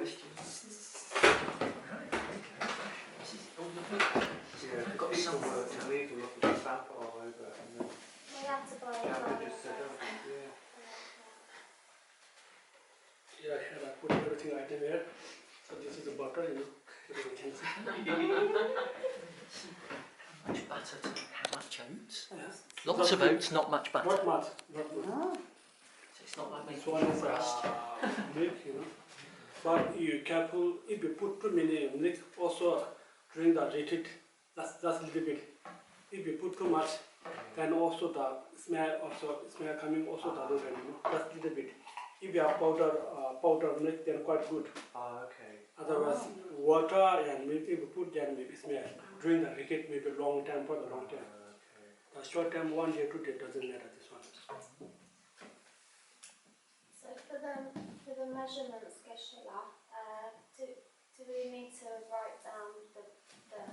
questions? Right, okay. This is all the book. Yeah, I've got some work to to me to look at the sample all over and then We have to buy Gabby just said, oh, yeah. Yeah, here I put everything item here. So this is the butter, you know. How much butter to how much oats? Yes. Lots of oats, not much butter. Not much, not much. Oh. So it's not like This making one is crust. milk, you know. But you careful, if you put too many milk, also during the retreat, that's a little bit. If you put too much, then also the smell coming also the root, you know, just a little bit. If you have powder milk, then quite good. Okay. Otherwise, water and milk, if you put, then maybe smell. During the retreat, maybe long time for the long time. Okay. The short time, 1 day, 2 day doesn't matter. This one. So for the measurements, Geshe, do we need to write down the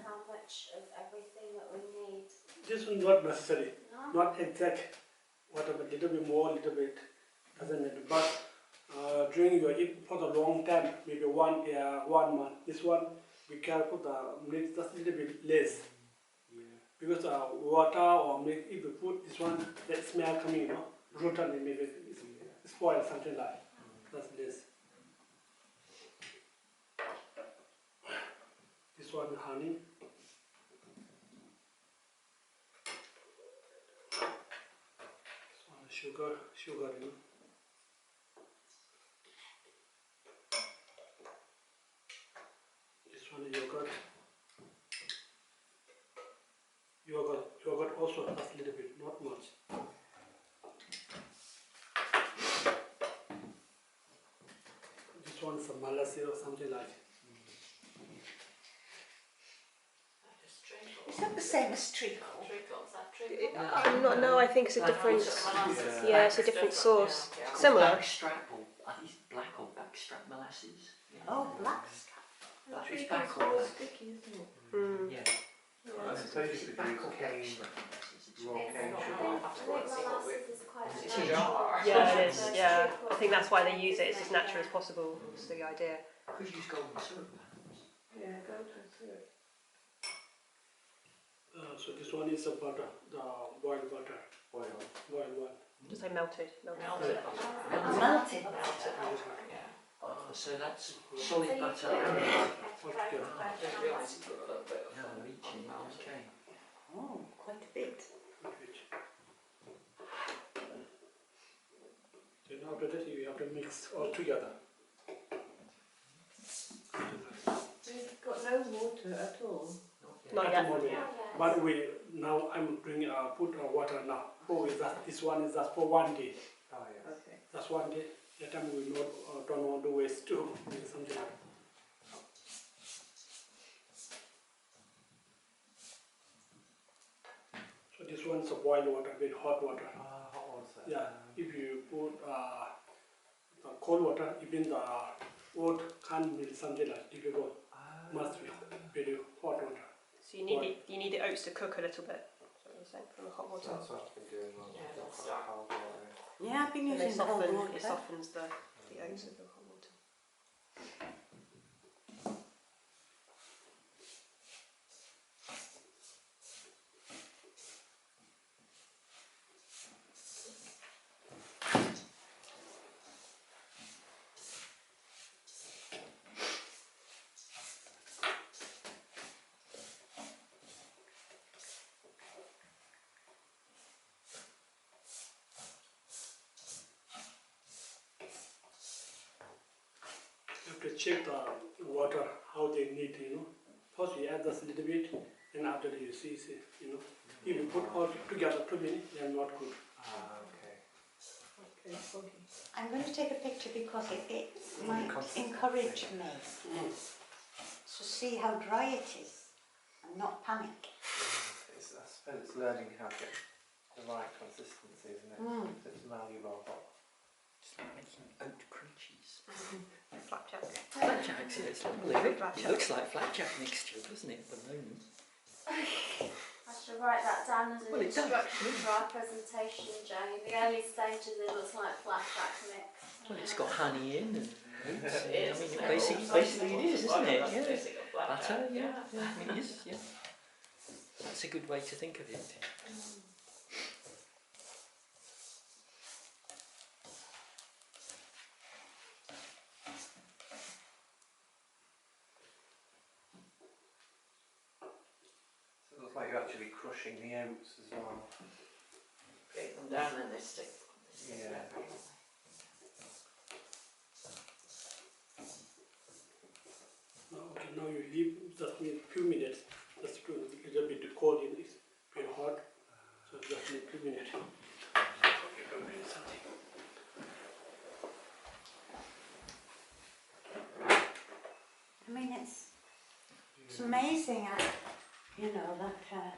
how much of everything that we need? This one not necessary, No? not exact. Whatever, little bit more, little bit doesn't matter. But during your eat for the long time, maybe 1 month. This one, be careful. The milk just a little bit less. Yeah. Because water or milk, if you put this one, that smell coming, you know, rotten and maybe spoil something like. That's less. This one honey. This one sugar, you know. This one yogurt. Yogurt also just a little bit, not much. This one is a molasses or something like. Is that the same as treacle? No, I think it's a different. Yeah, it's a different sauce. Similar. Blackstrap or black or blackstrap molasses. Yeah. Oh, black. It's back or sticky, isn't it? Mm. yeah. So you could Back use or cane, blackstrap molasses. raw cane I sugar. think molasses is quite It's a a jar. Yeah, it is. Yeah, I think that's why they use it. It's as natural as possible. That's the idea. Could use golden syrup perhaps. Yeah, go to it. So this one is a butter, the boiled butter, Oil. boiled one. Just say melted. Melted. Oh, so that's solid butter and it. Altogether. Yeah, reaching. Okay. Oh, quite a bit. Then after that you have to mix all together. It's got no water at all. Not At yet. the moment. But now I'm doing put water now. This one is just for 1 day. Oh, yeah. Okay. That's 1 day. That time we don't want to waste too. Something like. So this one is a boiled water, with hot water. Hot water. Yeah, if you put the cold water, even the oat can't be something like difficult. Must be very hot water. So you need the oats to cook a little bit. That's what you're saying, from the hot water. That's what I've been doing. Cold water. Yeah, I've been And they using cold soften. water. It softens the oats with the hot water. You have to check the water, how they need, you know. First you add just a little bit, and after that you see, you know. If you put all together too many, they are not good. Okay. Okay. I'm going to take a picture because it might encourage me to see how dry it is and not panic. I suppose it's learning how to get the right consistency, isn't it? So it's malleable. Just like making oat crunchies. Flapjack. Flapjacks, yeah, it's lovely. It looks like flapjack mixture, doesn't it, at the moment? I should write that down as an Well, it does. instruction for our presentation, Jane. The early stages it looks like flapjack mix. Well, it's got honey in and Basically it is, isn't it? Yeah. Butter, yeah. I mean, it is, yeah. That's a good way to think of it. So it looks like you're actually crushing the oats as well. Break them down and they stick. Yeah. Okay, now you leave just a few minutes, just to a little bit cold in this, very hot, so just a few minutes. Okay, don't do something. I mean, it's amazing, you know, that.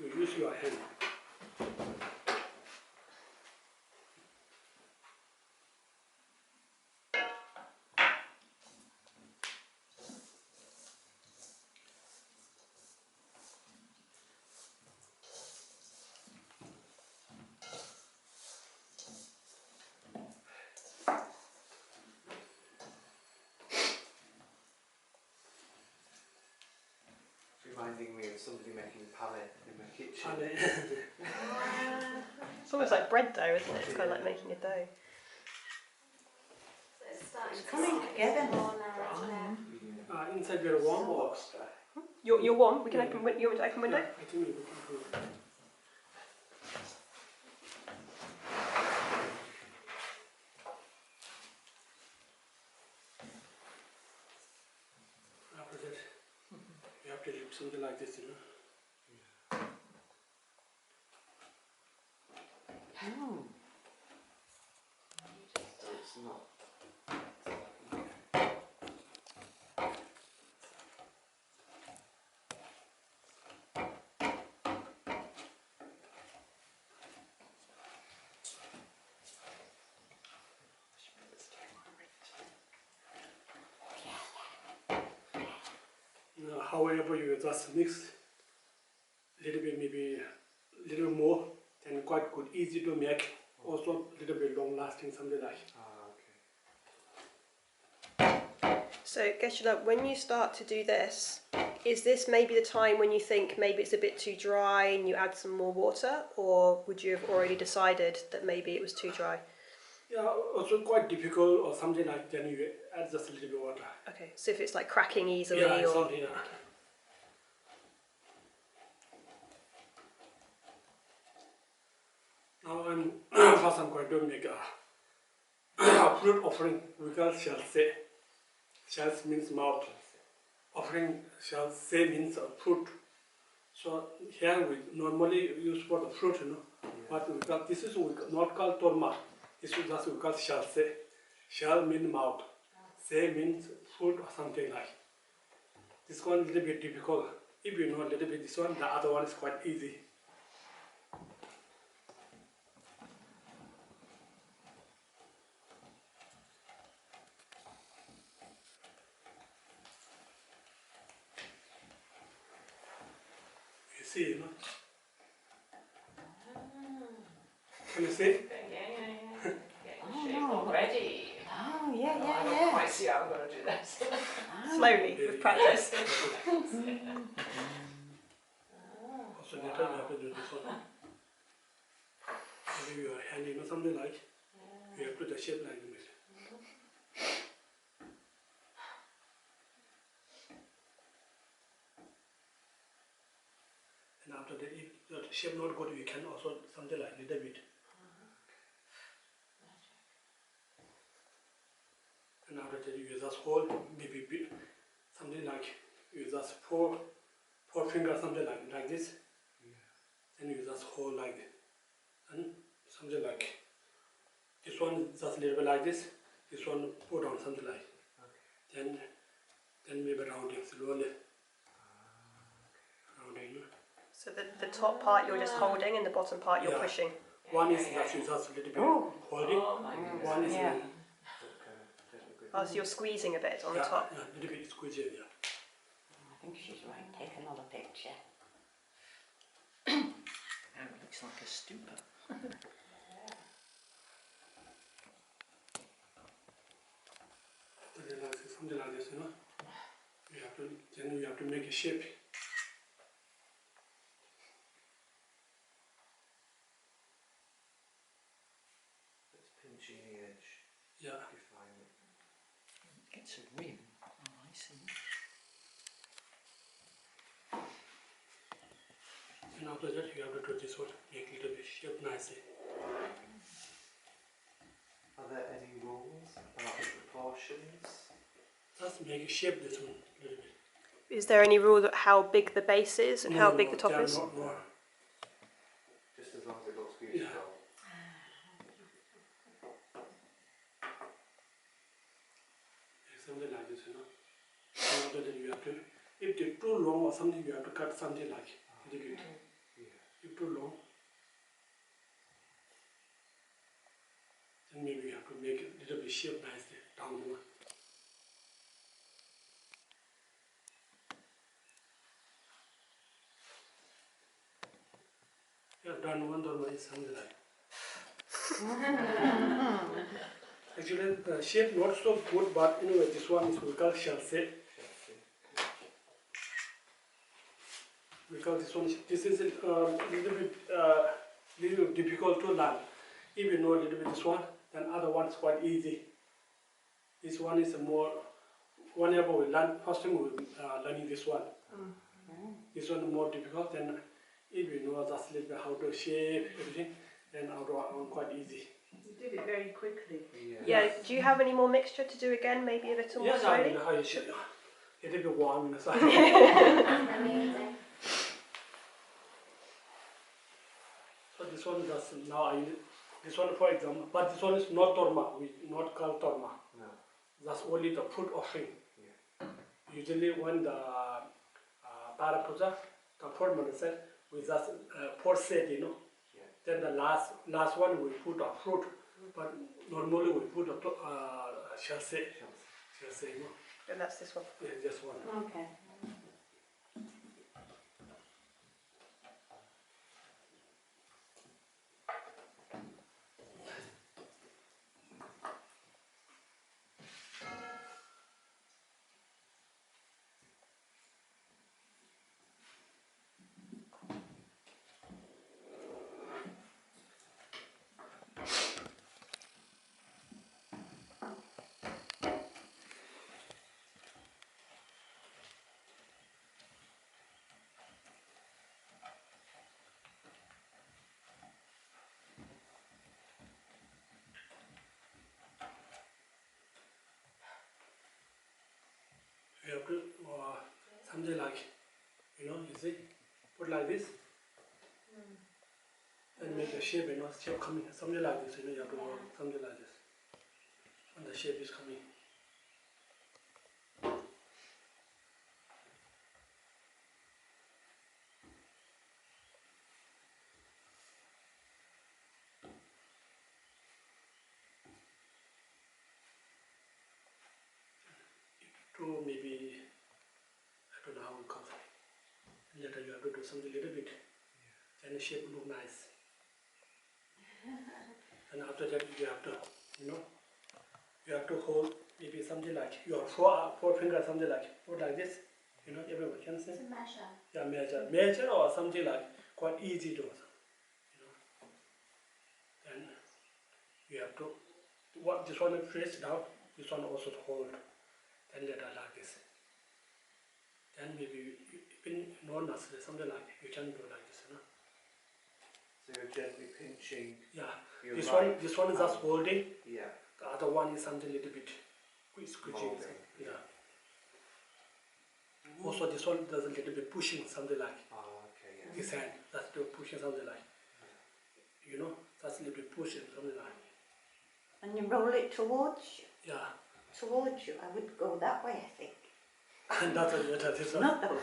You use your hand. Reminding me of somebody making palette in my kitchen. It's almost like bread dough, isn't it? It's kind of like making a dough. So it's starting It's coming to together more now, isn't it? Inside your warm or? You're warm. We can open. You want me to open window? Yeah, I think we can do it. After that, you have to do something like this, you know. Oh. So it's not. However, you just mix a little bit, maybe a little more, and quite good, easy to make. Also, a little bit long lasting, something like. Okay. So, Geshe, when you start to do this, is this maybe the time when you think maybe it's a bit too dry and you add some more water, or would you have already decided that maybe it was too dry? Yeah, also quite difficult or something like, then you add just a little bit water. Okay, so if it's like cracking easily, Yeah, or something. Yeah. Now first I'm going to make a fruit offering. We call shalse. Shalse means mouth. Offering shalse means fruit. So here we normally use for the fruit, you know. Yeah. But we call, this is not called Torma. This is just we call shalse. Shal means mouth. Se means fruit or something like. This one is a little bit difficult. If you know a little bit this one, the other one is quite easy. You see, you know. Can you see? Yeah. Getting shape already. Oh, yeah, I yeah, don't yeah. quite see how I'm going to do this. slowly with practice. Also later you have to do this one. Maybe your hand, you know, something like, you have to do the shape like this. And after that, if the shape not good, you can also something like little bit. And after that, you just hold, maybe something like, you just four fingers, something like this. Then you just hold like this. And something like, this one just a little bit like this, this one put on something like. Okay. Then maybe rounding slowly. Rounding. So the top part you're just holding and the bottom part you're pushing. One is just a little bit holding, one is Oh, so you're squeezing a bit on the top. Yeah, a little bit squeezing, yeah. I think she's right. Take another picture. Now it looks like a stupa. something like this, you know. Then you have to make a shape. It's pinching the edge. Yeah. Define it. It's a rim. Oh, I see. And after that you have to do this one, make a little bit shape nicely. Are there any rules about the proportions? Just make a shape this one a little bit. Is there any rule that how big the base is and how big the top is? Not more. Just as long as it looks beautiful. Yeah. Something like this, you know. And after that you have to, if they're too long or something, you have to cut something like a little bit. Yeah. If too long, then maybe you have to make it a little bit shape nicely down more. You have done one Torma is something like. Actually, the shape not so good, but anyway, this one is we call shell set. Because this is a little difficult to learn. If you know a little bit this one, then other one is quite easy. This one is more, whenever we learn, first time we learning this one. This one is more difficult, then if you know just a little bit how to shape everything, then other one quite easy. You did it very quickly. Yeah, do you have any more mixture to do again, maybe a little more Yes, I slowly? know how you should. A little bit warm. Amazing. So this one just now this one for example, but this one is not Torma, we not call Torma. No. That's only the fruit offering. Yeah. Usually when the para puja, the fourth one said, we just pour set, you know. Yeah. Then the last one we put a fruit, but normally we put a shell set, you know. And that's this one. Yeah, just one. Okay. You have to something like, you know, you see, put like this, and make a shape, you know, shape coming, something like this, you know, you have to work something like this, and the shape is coming. To maybe, I don't know how it comes. Later you have to do something little bit, and the shape look nice. And after that you have to, you know, you have to hold maybe something like your four fingers, something like, put like this, you know, everyone can see. To measure. Yeah, measure or something like, quite easy to, you know. And you have to, this one is press down, this one also to hold, and later like this. Then maybe even non-necessary, something like, you can do like this, you know. So you're gently pinching. Yeah, your this right one is just hand. holding, Yeah. the other one is something little bit squeezing. Molding. Yeah. Also this one does a little bit pushing, something like, Oh, okay, yeah. this hand, that's the pushing something like, you know, that's a little bit pushing, something like, And you roll it towards you. yeah. Towards you. I would go that way, I think. And that's this one. Not that way.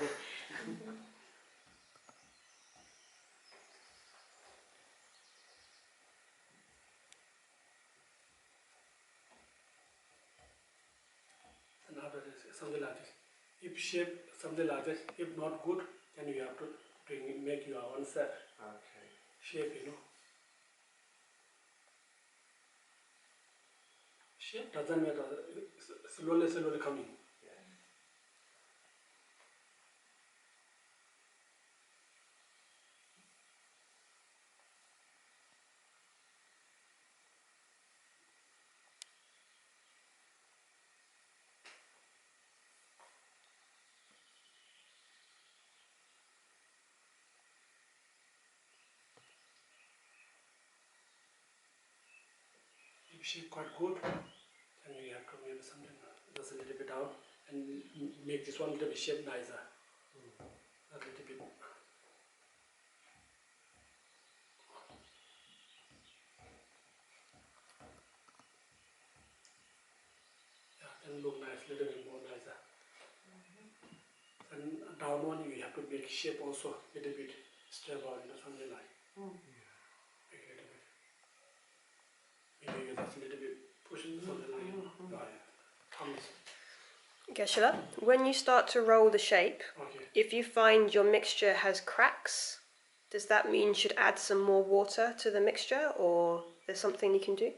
And after this, something like this. If shape something like this, if not good, then you have to make your own set Okay. shape, you know. Shape doesn't matter. Slowly coming. If shape quite good, then we have to maybe something just a little bit down and make this one little bit shape nicer. A little bit. Yeah, then look nice, little bit more nicer. And down one you have to make shape also a little bit stable, something like. Make a little bit. Maybe you just a little bit pushing something like. Thumbs. Geshe, when you start to roll the shape, Okay. if you find your mixture has cracks, does that mean you should add some more water to the mixture, or there's something you can do?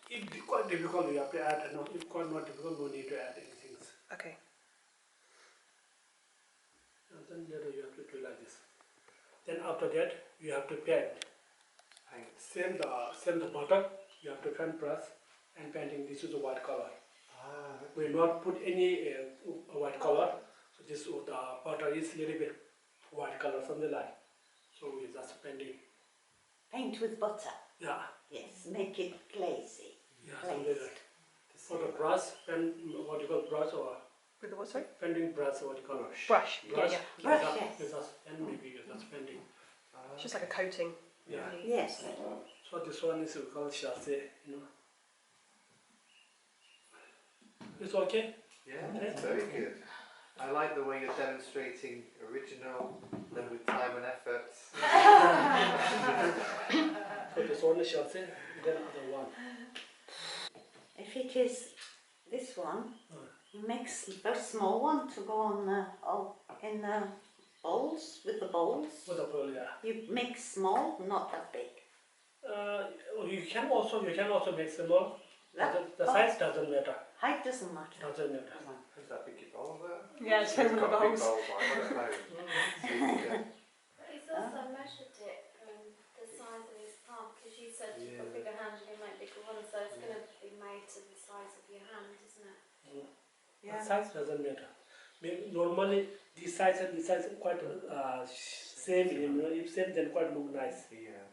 If it's quite difficult, you have to add. No, if quite not difficult, no need to add anything. Okay. And then later you have to do like this. Then after that, you have to paint. Same the butter. You have to paint brush and painting. This is a white color. We will not put any white color. So this the butter is little bit white color, something like. So we just painting. Paint with butter. Yeah. Yes, make it glazy. Yeah, something like. For the brush, pen, what you call brush or With the what, sorry? painting brush, what you call Brush. brush. Yeah. Brush, Just- yes. just and maybe just painting. It's just like a coating. Yeah. really. Yes. So this one is called Geshe, It's okay? Yeah, that's very good. I like the way you're demonstrating original, then with time and effort. So this one is Geshe, then other one. If it is this one, you make a very small one to go on in the bowls, with the bowls. With the pearl, yeah. You make small, not that big. You can also make small. That, The size doesn't matter. height doesn't matter. Doesn't matter. Is that big bowl there? Yeah, it depends on the bowls. He's also measured it from the size of his palm, because you said you've got bigger hands, you can make bigger ones, so it's going to be made to the size of your hand, isn't it? The size doesn't matter. Normally, this size and this size are quite same. If same, then quite look nice. Yeah.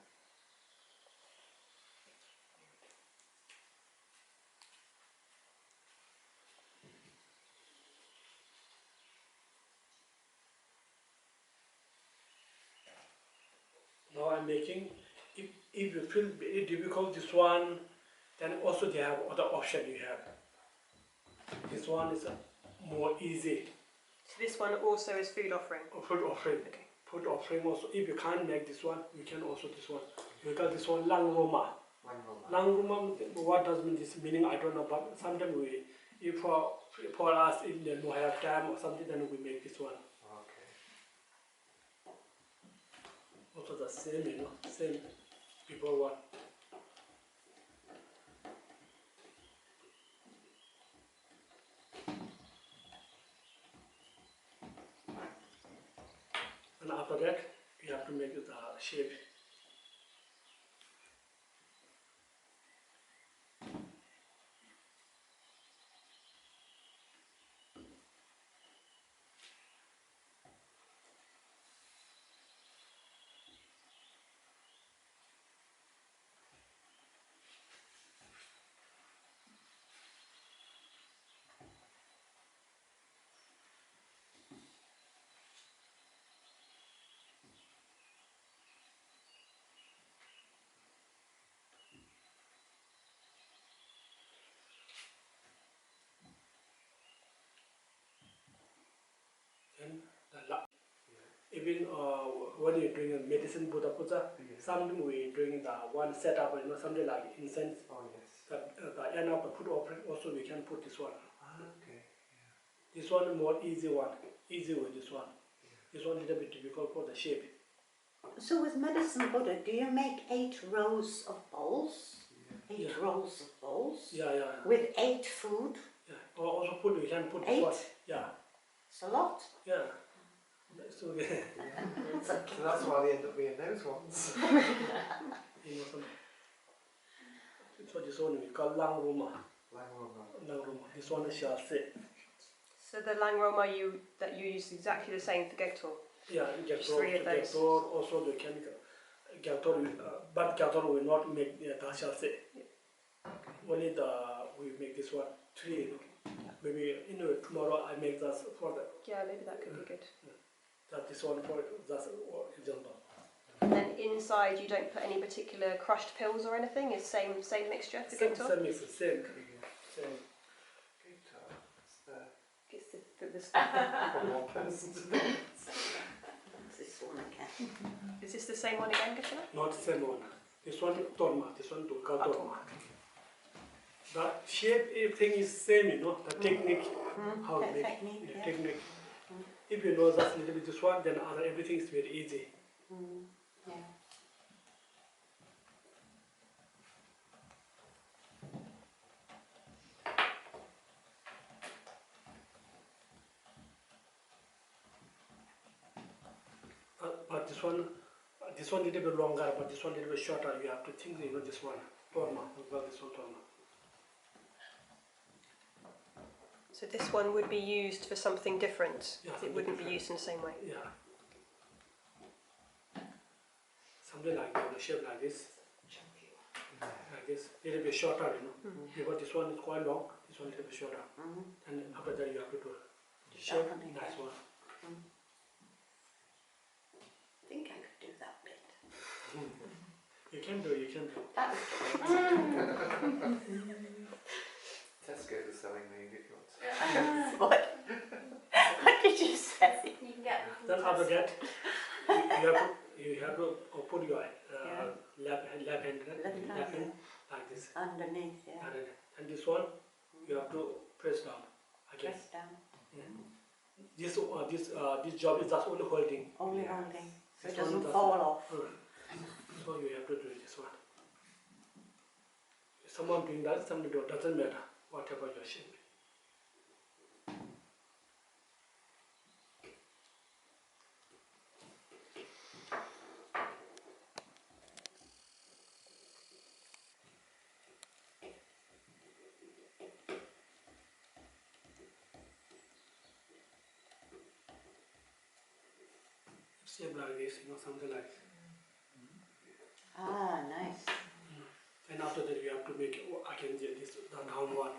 Now I'm making. If you feel very difficult this one, then also they have other option you have. This one is more easy. So this one also is food offering. Food offering. Okay. Food offering also. If you can't make this one, you can also this one. You got this one lang roma. Lang roma. What does mean this meaning? I don't know. But sometimes we, if for us, if they don't have time or something, then we make this one. Okay. Also the same, same people one. And after that, you have to make the shape. And even when you're doing a medicine Buddha puja, sometimes we doing the one setup, something like incense. Oh yes. The end of the food offering also we can put this one. Okay. This one more easy one. Easy with this one. This one little bit difficult for the shape. So with medicine Buddha, do you make 8 rows of bowls? 8 rolls of bowls. Yeah, yeah. With 8 food. Yeah. Or also you can put 8? what? Yeah. It's a lot. Yeah. So, yeah. So that's why they end up being those ones. You know, so this one we call lang roma. Lang roma. This one is shase. So the lang roma that you use is exactly the same for Gektor? Yeah, Just 3 of those. Gektor also the chemical. Gektor, but Gektor will not make the shase. Only we make this one 3. Maybe tomorrow I make that for the. Yeah, maybe that could be good. That this one for that's example. And then inside you don't put any particular crushed pills or anything? Is same mixture for Gektor? Same mix, same. It's the From one person to the next. This one again. Is this the same one again, Geshe? Not the same one. This one Torma, this one to call Torma. The shape, everything is same, you know, the technique, how to make Technique, the yeah. technique. If you know just a little bit this one, then other everything is very easy. Yeah. But this one little bit longer, but this one little bit shorter. You have to think, you know, this one Torma, well, this one Torma. So this one would be used for something different? Yeah, It wouldn't be used in the same way? Yeah. Something like that, the shape like this. Like this, little bit shorter, you know. Because this one is quite long, this one little bit shorter. And after that you have to do shape, nice one. I think I could do that bit. You can do. That Tesco's are selling these if you want to. what did you say? You can get them from Then after Tesco. that, you have to put your left hand like this. Underneath, yeah. And this one, you have to press down again. Press down. This job is just only holding. Only holding. So it This one doesn't fall off. So you have to do this one. If someone doing that, someone do, doesn't matter, whatever your shape. Shape like this, you know, something like this. Ah, nice. And after that you have to make again this the down one.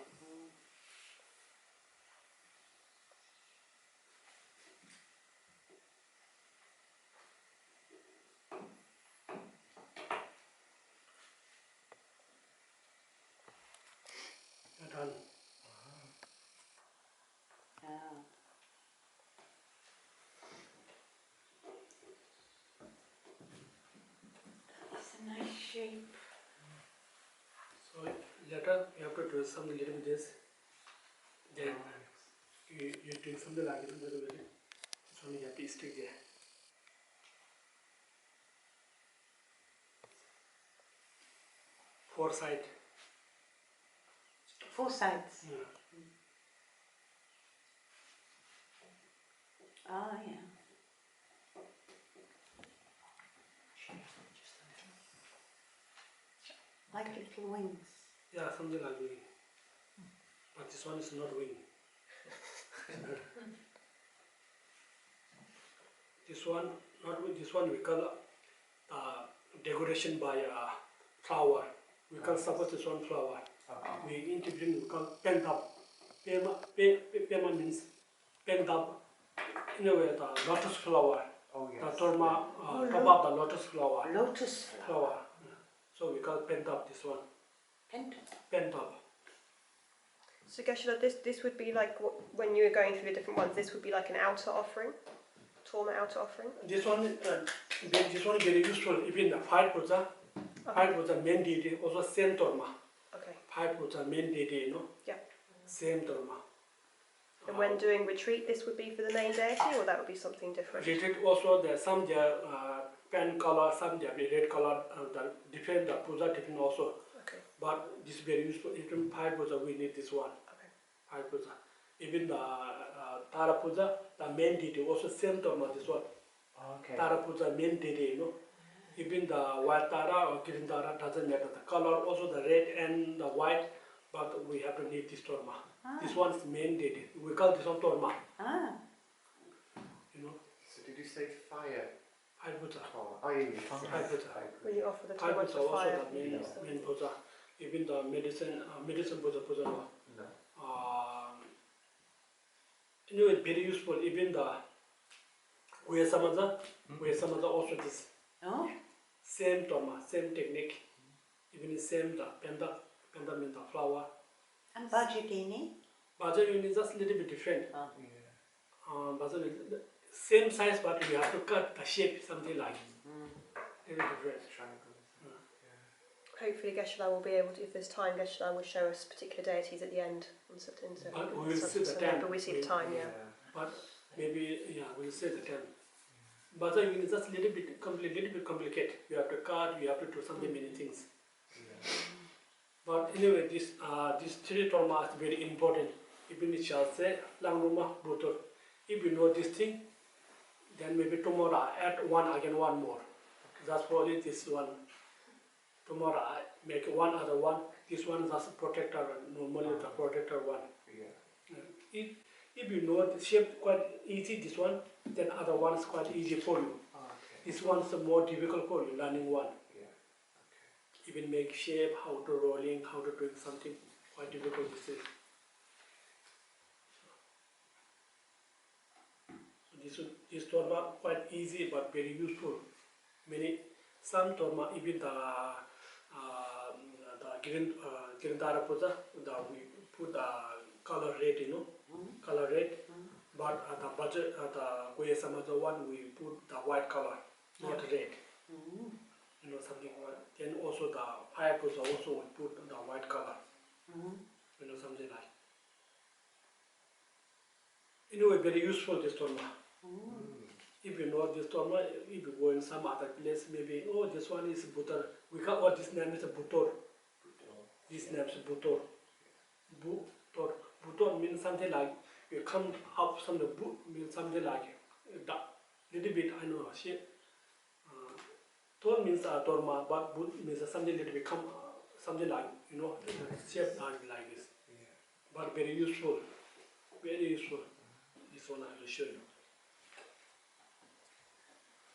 And done. Oh. That's a nice shape. So later you have to do something little bit this. Then you do something like it a little bit. So you have to stick there. Four side. 4 sides. Ah, yeah. Like little wings. Yeah, something like wing. But this one is not wing. This one, not wing, this one we call decoration by flower. We can suppose this one flower. We integrate, we call pent up. Pema means pent up. In a way, the lotus flower. Oh yes. The Torma, top of the lotus flower. Lotus flower. So we call pent up this one. Pent up. So Geshe, this would be like when you were going through the different ones, this would be like an outer offering? Torma outer offering? This one is very useful. Even the 5 puja, 5 puja main deity, also same Torma. Okay. 5 puja main deity, you know? Yeah. Same Torma. And when doing retreat, this would be for the main deity, or that would be something different? Retreat also, there some pen color, some red color, the different the puja different also. Okay. But this is very useful. Even 5 puja, we need this one. Okay. 5 puja. Even the Tara puja, the main deity, also same Torma, this one. Okay. Tara puja, main deity, you know. Even the white Tara or green Tara doesn't matter. The color, also the red and the white, but we have to need this Torma. This one is main deity. We call this one Torma. You know. So did you say fire? 5 puja. Oh, you mean 5 puja. When you offer the 5 Torma puja to also fire, the you main, use them. main puja. Even the medicine puja no. No. Anyway, very useful. Even the Geshe Samten also this same Torma, same technique. Even the same the penda means the flower. And Bajadini? Bajaj is just a little bit different. Yeah. Bajaj is same size, but you have to cut the shape something like little different. Triangle. Hopefully Geshe will be able to, if there's time, Geshe will show us particular deities at the end. But we will see the time. But we see the time, yeah. But maybe, yeah, we'll say the time. Bajaj is just a little bit complicated. You have to cut, you have to do something, many things. But anyway, this 3 Torma is very important. Even it shall say, Langruma Butur. If you know this thing, then maybe tomorrow I add one more. That's probably this one. Tomorrow I make one other one. This one is just protector, normally the protector one. Yeah. If you know the shape quite easy, this one, then other one is quite easy for you. Okay. This one is more difficult for you, learning one. Yeah. Even make shape, how to rolling, how to doing something, quite difficult to say. So this Torma quite easy but very useful. Some Torma, even the Girindara Puja, we put the color red, you know, color red. But the budget, the Geshe Samten one, we put the white color, not red. You know, something like. Then also the fire puja also we put the white color. You know, something like. Anyway, very useful this Torma. If you know this Torma, if you go in some other place, maybe, oh, this one is Butor. We call, oh, this name is Butor. This name is Butor. Butor. Butor means something like, you come up from the boot, means something like, little bit, I know, shape. Tor means Torma, but boot means something little bit, come, something like, you know, shape like this. But very useful. Very useful. This one I will show you.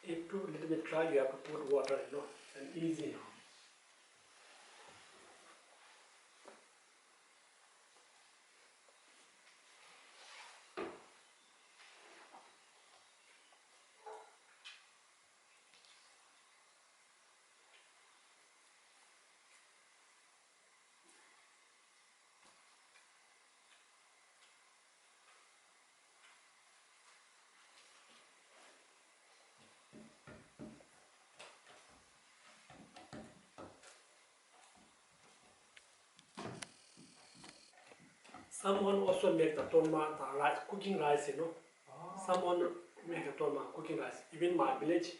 If to little bit dry, you have to put water, you know, and easy. Someone also make the Torma, the rice, cooking rice, you know. Someone make a Torma, cooking rice. Even my village,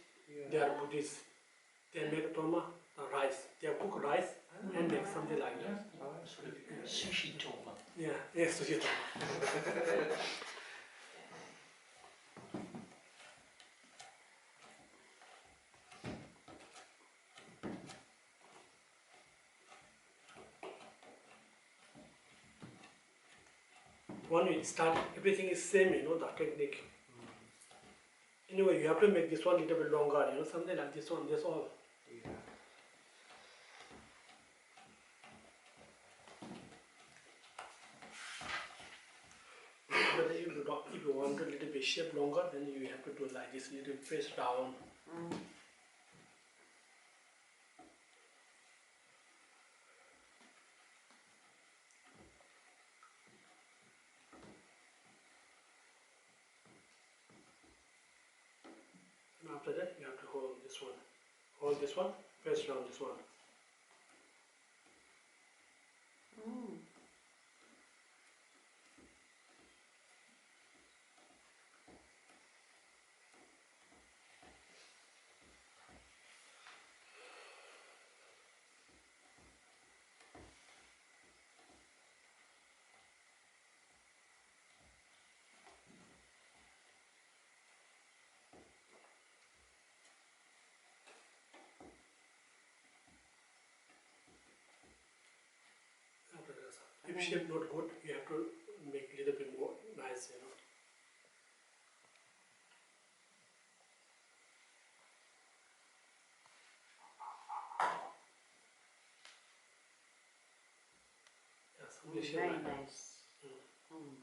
they are Buddhists. They make Torma, the rice. They cook rice and make something like that. Sort of sushi Torma. Yeah, yes, sushi Torma. When we start, everything is same, you know, the technique. Anyway, you have to make this one a little bit longer, you know, something like this one, that's all. But if you want a little bit shape longer, then you have to do like this, little press down. And after that, you have to hold this one. Hold this one, press down this one. If shape not good, you have to make a little bit more nice, you know. Yeah, some shape Very like that. nice. Mm.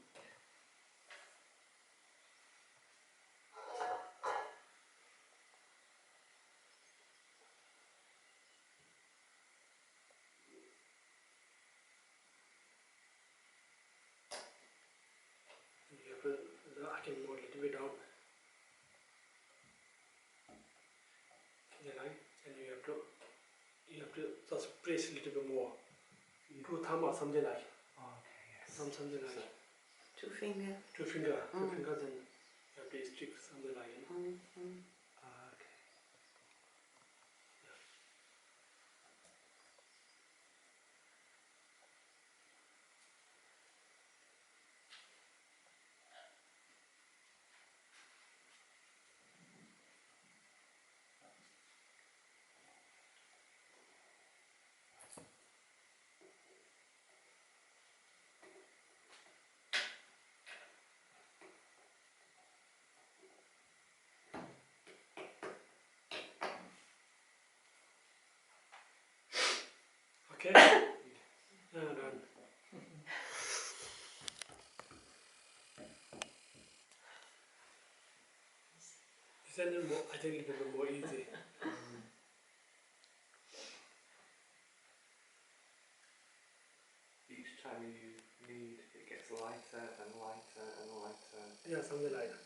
You have to, I can go a little bit down the line, and you have to just press a little bit more. Two thumb or something like, Okay, yes. something like 2 fingers. two fingers, and you have to stick something like, you know. Mm. Okay. Okay? Yeah, done. It's a little more, I think a little bit more easy. Each time you knead, it gets lighter and lighter and lighter. Yeah, something like that.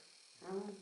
Mm.